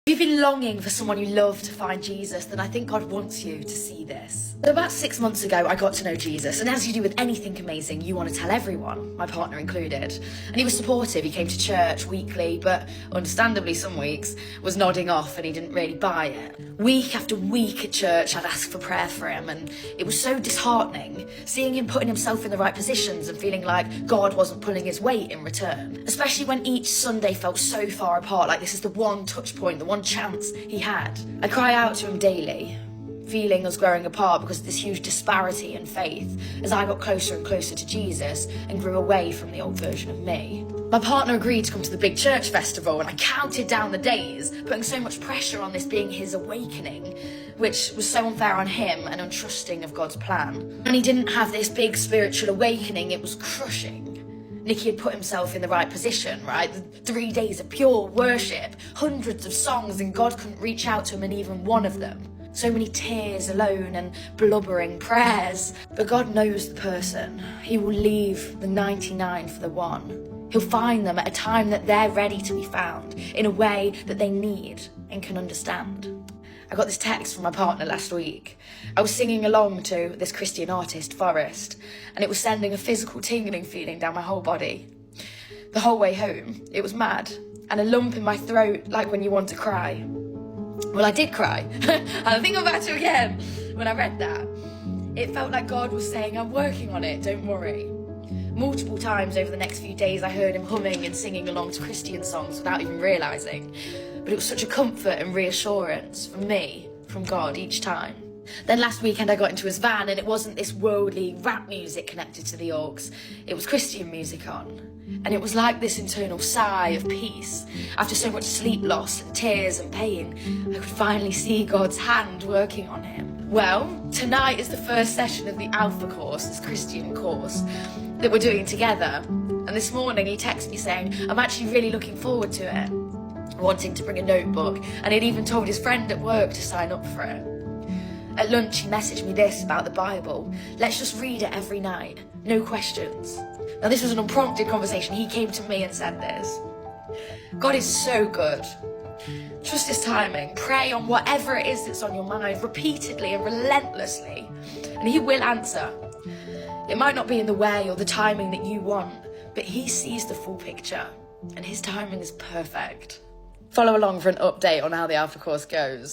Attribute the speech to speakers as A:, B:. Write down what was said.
A: If you've been longing for someone you love to find Jesus, then I think God wants you to see this. So about 6 months ago, I got to know Jesus, and as you do with anything amazing, you want to tell everyone, my partner included. And he was supportive. He came to church weekly, but understandably some weeks was nodding off and he didn't really buy it. Week after week at church, I'd ask for prayer for him, and it was so disheartening seeing him putting himself in the right positions and feeling like God wasn't pulling his weight in return. Especially when each Sunday felt so far apart, like this is the one touch point, the one chance he had. I cry out to him daily, feeling us growing apart because of this huge disparity in faith as I got closer and closer to Jesus and grew away from the old version of me. My partner agreed to come to the big church festival, and I counted down the days, putting so much pressure on this being his awakening, which was so unfair on him and untrusting of God's plan. When he didn't have this big spiritual awakening, it was crushing. Nicky had put himself in the right position, right? 3 days of pure worship, hundreds of songs, and God couldn't reach out to him in even one of them. So many tears alone and blubbering prayers. But God knows the person. He will leave the 99 for the one. He'll find them at a time that they're ready to be found, in a way that they need and can understand. I got this text from my partner last week. I was singing along to this Christian artist, Forrest, and it was sending a physical tingling feeling down my whole body. The whole way home, it was mad, and a lump in my throat, like when you want to cry. Well, I did cry, and I think I'm about to again when I read that. It felt like God was saying, I'm working on it, don't worry. Multiple times over the next few days, I heard him humming and singing along to Christian songs without even realising. But it was such a comfort and reassurance for me, from God, each time. Then last weekend I got into his van, and it wasn't this worldly rap music connected to the aux. It was Christian music on. And it was like this internal sigh of peace. After so much sleep loss and tears and pain, I could finally see God's hand working on him. Well, tonight is the first session of the Alpha course, this Christian course, that we're doing together. And this morning he texted me saying, I'm actually really looking forward to it, wanting to bring a notebook, and he'd even told his friend at work to sign up for it. At lunch he messaged me this about the Bible: let's just read it every night, no questions. Now this was an unprompted conversation. He came to me and said this: God is so good. Trust his timing. Pray on whatever it is that's on your mind, repeatedly and relentlessly, and he will answer. It might not be in the way or the timing that you want, but he sees the full picture, and his timing is perfect. Follow along for an update on how the Alpha course goes.